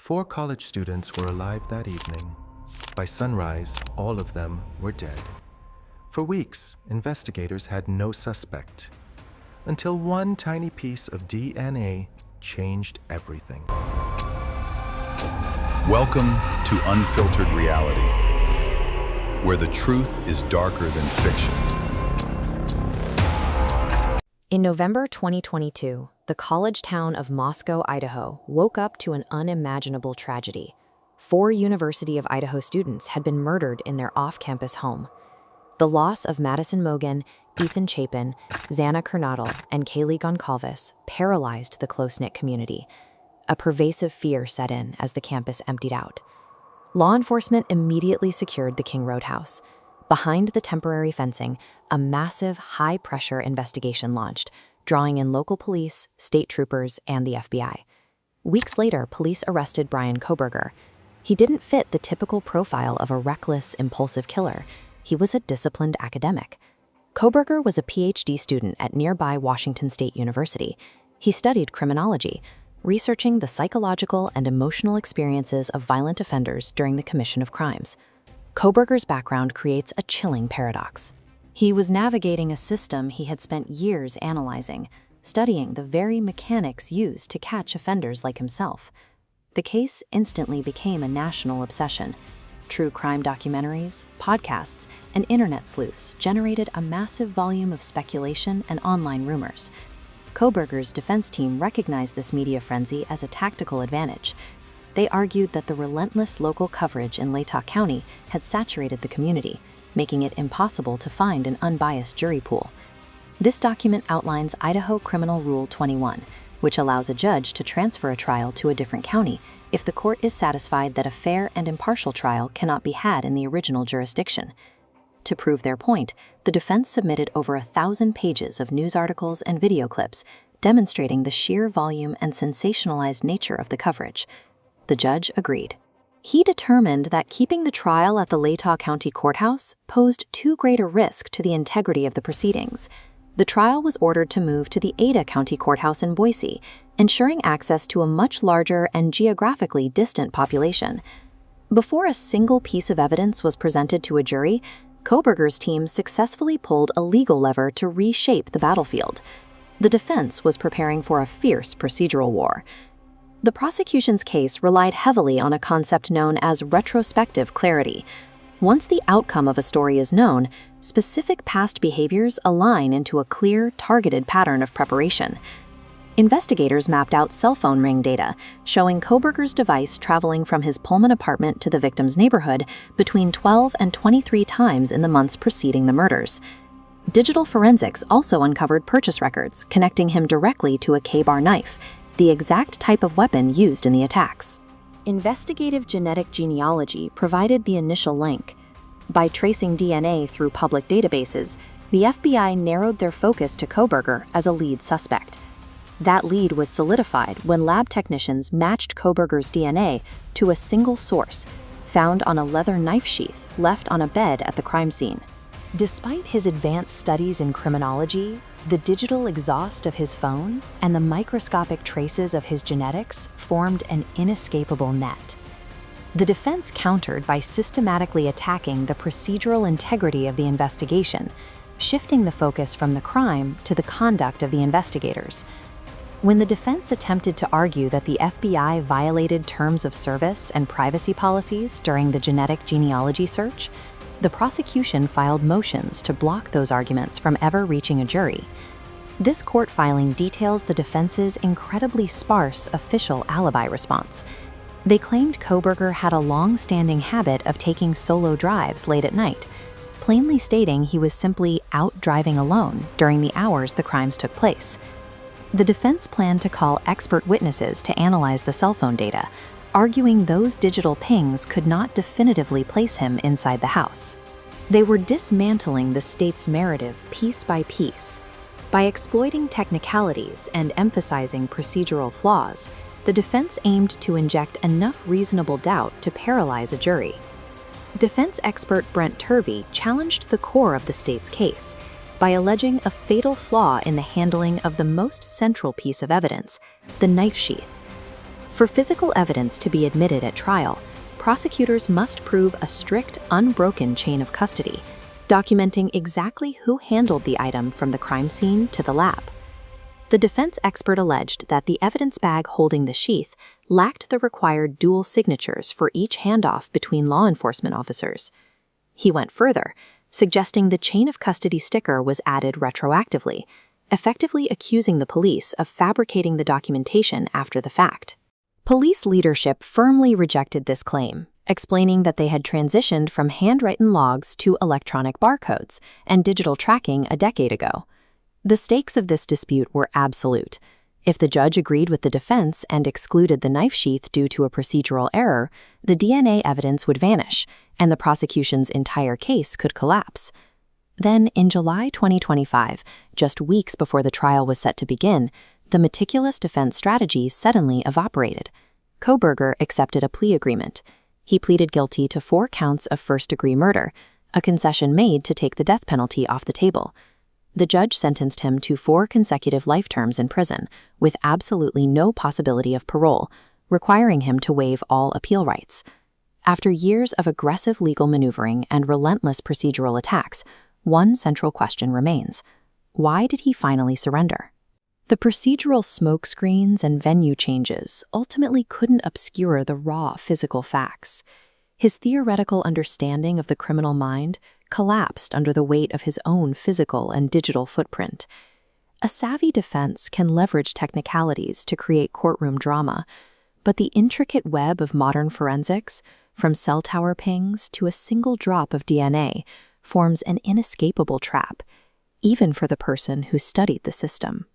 4 college students were alive that evening. By sunrise, all of them were dead. For weeks, investigators had no suspect, until one tiny piece of DNA changed everything. Welcome to Unfiltered Reality, where the truth is darker than fiction. In November 2022, the college town of Moscow, Idaho, woke up to an unimaginable tragedy. 4 University of Idaho students had been murdered in their off-campus home. The loss of Madison Mogen, Ethan Chapin, Xana Kernodle, and Kaylee Goncalves paralyzed the close-knit community. A pervasive fear set in as the campus emptied out. Law enforcement immediately secured the King Road house. Behind the temporary fencing, a massive, high-pressure investigation launched, drawing in local police, state troopers, and the FBI. Weeks later, police arrested Bryan Kohberger. He didn't fit the typical profile of a reckless, impulsive killer. He was a disciplined academic. Kohberger was a PhD student at nearby Washington State University. He studied criminology, researching the psychological and emotional experiences of violent offenders during the commission of crimes. Kohberger's background creates a chilling paradox. He was navigating a system he had spent years analyzing, studying the very mechanics used to catch offenders like himself. The case instantly became a national obsession. True crime documentaries, podcasts, and internet sleuths generated a massive volume of speculation and online rumors. Kohberger's defense team recognized this media frenzy as a tactical advantage. They argued that the relentless local coverage in Latah County had saturated the community, making it impossible to find an unbiased jury pool. This document outlines Idaho Criminal Rule 21, which allows a judge to transfer a trial to a different county if the court is satisfied that a fair and impartial trial cannot be had in the original jurisdiction. To prove their point, the defense submitted over 1,000 pages of news articles and video clips demonstrating the sheer volume and sensationalized nature of the coverage. The judge agreed. He determined that keeping the trial at the Latah County Courthouse posed too great a risk to the integrity of the proceedings. The trial was ordered to move to the Ada County Courthouse in Boise, ensuring access to a much larger and geographically distant population. Before a single piece of evidence was presented to a jury, Kohberger's team successfully pulled a legal lever to reshape the battlefield. The defense was preparing for a fierce procedural war. The prosecution's case relied heavily on a concept known as retrospective clarity. Once the outcome of a story is known, specific past behaviors align into a clear, targeted pattern of preparation. Investigators mapped out cell phone ring data, showing Kohberger's device traveling from his Pullman apartment to the victim's neighborhood between 12 and 23 times in the months preceding the murders. Digital forensics also uncovered purchase records connecting him directly to a K-bar knife, the exact type of weapon used in the attacks. Investigative genetic genealogy provided the initial link. By tracing DNA through public databases, the FBI narrowed their focus to Kohberger as a lead suspect. That lead was solidified when lab technicians matched Kohberger's DNA to a single source, found on a leather knife sheath left on a bed at the crime scene. Despite his advanced studies in criminology, the digital exhaust of his phone and the microscopic traces of his genetics formed an inescapable net. The defense countered by systematically attacking the procedural integrity of the investigation, shifting the focus from the crime to the conduct of the investigators. When the defense attempted to argue that the FBI violated terms of service and privacy policies during the genetic genealogy search, the prosecution filed motions to block those arguments from ever reaching a jury. This court filing details the defense's incredibly sparse official alibi response. They claimed Kohberger had a long-standing habit of taking solo drives late at night, plainly stating he was simply out driving alone during the hours the crimes took place. The defense planned to call expert witnesses to analyze the cell phone data, arguing those digital pings could not definitively place him inside the house. They were dismantling the state's narrative piece by piece. By exploiting technicalities and emphasizing procedural flaws, the defense aimed to inject enough reasonable doubt to paralyze a jury. Defense expert Brent Turvey challenged the core of the state's case by alleging a fatal flaw in the handling of the most central piece of evidence, the knife sheath. For physical evidence to be admitted at trial, prosecutors must prove a strict, unbroken chain of custody, documenting exactly who handled the item from the crime scene to the lab. The defense expert alleged that the evidence bag holding the sheath lacked the required dual signatures for each handoff between law enforcement officers. He went further, suggesting the chain of custody sticker was added retroactively, effectively accusing the police of fabricating the documentation after the fact. Police leadership firmly rejected this claim, explaining that they had transitioned from handwritten logs to electronic barcodes and digital tracking a decade ago. The stakes of this dispute were absolute. If the judge agreed with the defense and excluded the knife sheath due to a procedural error, the DNA evidence would vanish, and the prosecution's entire case could collapse. Then, in July 2025, just weeks before the trial was set to begin, the meticulous defense strategy suddenly evaporated. Kohberger accepted a plea agreement. He pleaded guilty to 4 counts of first-degree murder, a concession made to take the death penalty off the table. The judge sentenced him to 4 consecutive life terms in prison, with absolutely no possibility of parole, requiring him to waive all appeal rights. After years of aggressive legal maneuvering and relentless procedural attacks, one central question remains: why did he finally surrender? The procedural smokescreens and venue changes ultimately couldn't obscure the raw physical facts. His theoretical understanding of the criminal mind collapsed under the weight of his own physical and digital footprint. A savvy defense can leverage technicalities to create courtroom drama, but the intricate web of modern forensics, from cell tower pings to a single drop of DNA, forms an inescapable trap, even for the person who studied the system.